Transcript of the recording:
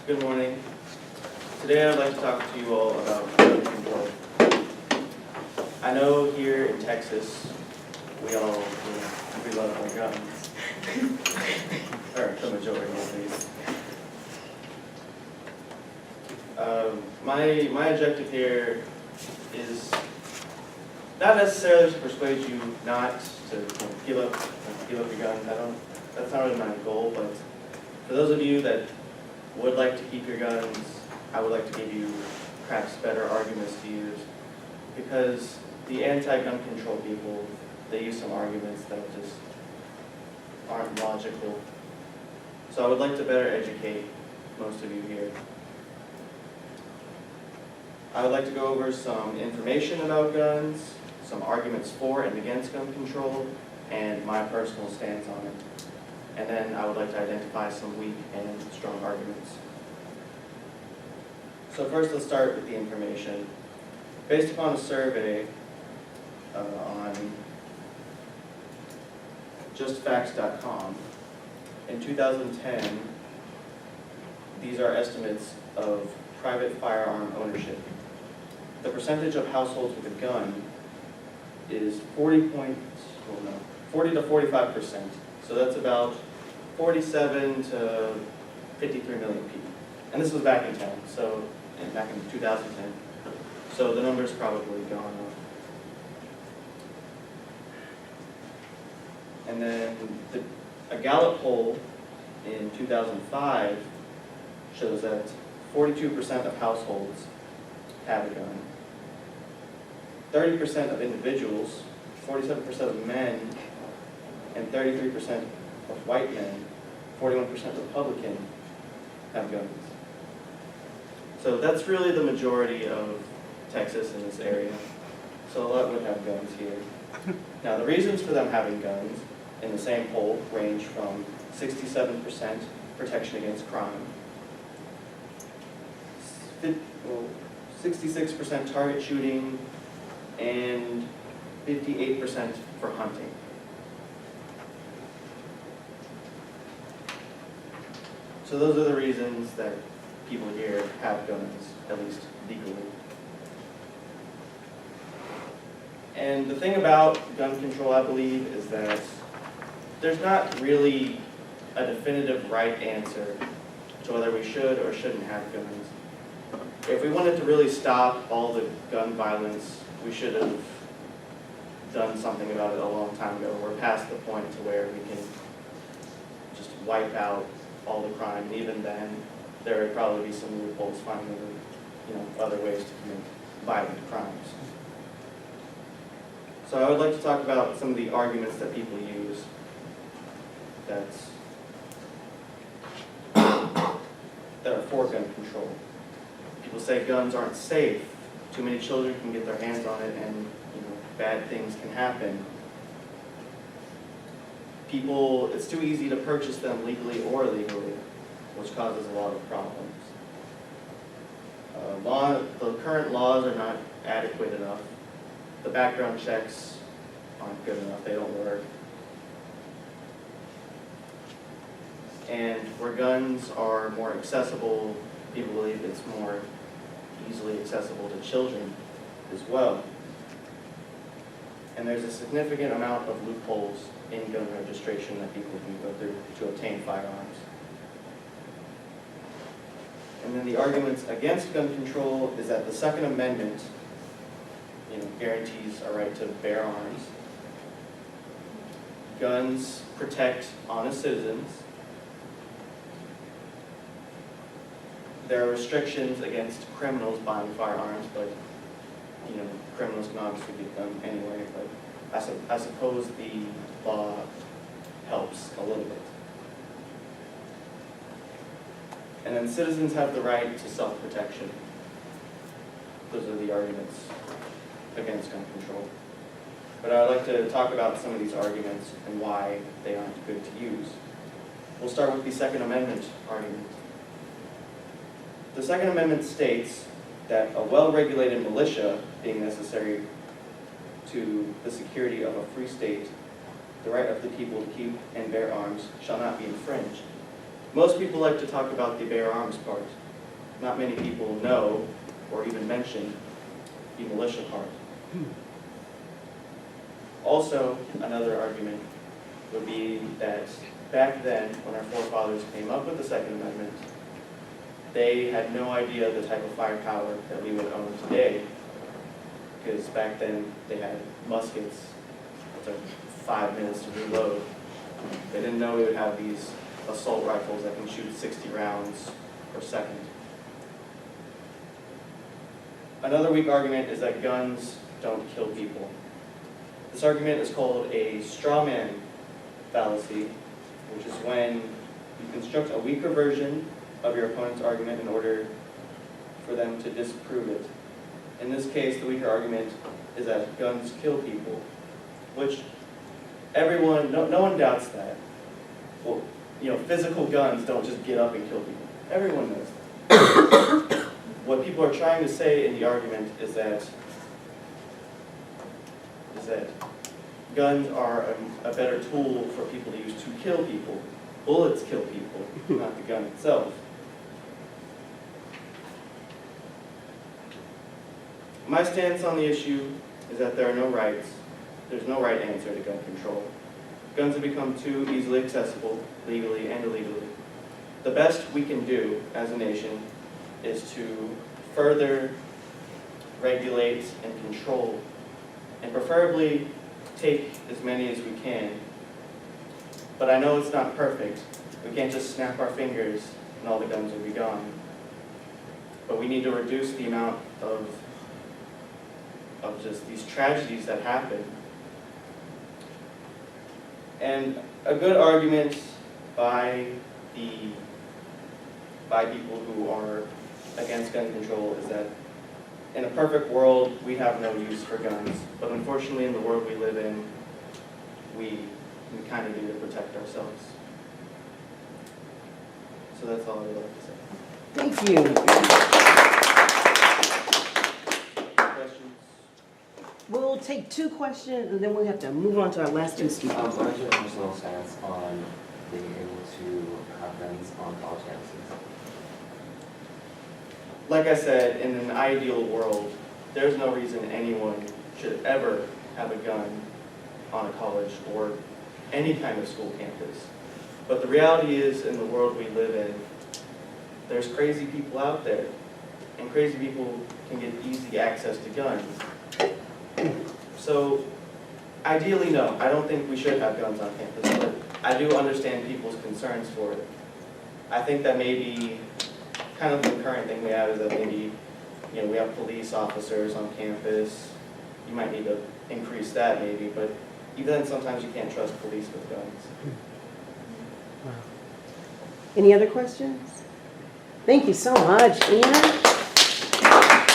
Good morning. Today I'd like to talk to you all about gun control. I know here in Texas, we love our guns. Or the majority at least. My objective here is not necessarily to persuade you not to give up your guns. That's not really my goal, but for those of you that would like to keep your guns, I would like to give you perhaps better arguments to use, because the anti-gun control people, they use some arguments that just aren't logical. So I would like to better educate most of you here. I would like to go over some information about guns, some arguments for and against gun control, and my personal stance on it. And then I would like to identify some weak and strong arguments. So first, let's start with the information. Based upon a survey on justfacts.com, in 2010, these are estimates of private firearm ownership. The percentage of households with a gun is 40 to 45%. So that's about 47 to 53 million people. And this was back in 2010. So the number's probably gone up. And then a Gallup poll in 2005 shows that 42% of households have a gun. 30% of individuals, 47% of men, and 33% of white men, 41% Republican, have guns. So that's really the majority of Texas in this area. So a lot would have guns here. Now the reasons for them having guns in the same poll range from 67% protection against crime, 66% target shooting, and 58% for hunting. So those are the reasons that people here have guns, at least legally. And the thing about gun control, I believe, is that there's not really a definitive right answer to whether we should or shouldn't have guns. If we wanted to really stop all the gun violence, we should have done something about it a long time ago. We're past the point to where we can just wipe out all the crime, and even then, there would probably be some loopholes finding other ways to commit violent crimes. So I would like to talk about some of the arguments that people use that are for gun control. People say guns aren't safe. Too many children can get their hands on it, and bad things can happen. It's too easy to purchase them legally or illegally, which causes a lot of problems. The current laws are not adequate enough. The background checks aren't good enough. They don't work. And where guns are more accessible, people believe it's more easily accessible to children as well. And there's a significant amount of loopholes in gun registration that people can go through to obtain firearms. And then the arguments against gun control is that the Second Amendment guarantees a right to bear arms. Guns protect honest citizens. There are restrictions against criminals buying firearms, but criminals can obviously get them anyway. But I suppose the law helps a little bit. And then citizens have the right to self-protection. Those are the arguments against gun control. But I'd like to talk about some of these arguments and why they aren't good to use. We'll start with the Second Amendment argument. The Second Amendment states that a well-regulated militia being necessary to the security of a free state, the right of the people to keep and bear arms shall not be infringed. Most people like to talk about the bear arms part. Not many people know or even mention the militia part. Also, another argument would be that back then, when our forefathers came up with the Second Amendment, they had no idea the type of firepower that we would own today, because back then they had muskets that took 5 minutes to reload. They didn't know we would have these assault rifles that can shoot 60 rounds per second. Another weak argument is that guns don't kill people. This argument is called a straw man fallacy, which is when you construct a weaker version of your opponent's argument in order for them to disprove it. In this case, the weaker argument is that guns kill people, which everyone, no one doubts that. Well, physical guns don't just get up and kill people. Everyone knows that. What people are trying to say in the argument is that guns are a better tool for people to use to kill people. Bullets kill people, not the gun itself. My stance on the issue is that there are no rights. There's no right answer to gun control. Guns have become too easily accessible, legally and illegally. The best we can do as a nation is to further regulate and control, and preferably take as many as we can. But I know it's not perfect. We can't just snap our fingers and all the guns will be gone. But we need to reduce the amount of just these tragedies that happen. And a good argument by people who are against gun control is that in a perfect world, we have no use for guns. But unfortunately, in the world we live in, we kind of need to protect ourselves. So that's all I would like to say. Thank you. Questions? We'll take 2 questions, and then we'll have to move on to our last 2 speakers. What is your personal stance on being able to have guns on college campuses? Like I said, in an ideal world, there's no reason anyone should ever have a gun on a college or any kind of school campus. But the reality is, in the world we live in, there's crazy people out there, and crazy people can get easy access to guns. So, ideally, no, I don't think we should have guns on campus, but I do understand people's concerns for it. I think that maybe kind of the current thing we have is that maybe, we have police officers on campus. You might need to increase that maybe, but even then sometimes you can't trust police with guns. Wow. Any other questions? Thank you so much, Anna.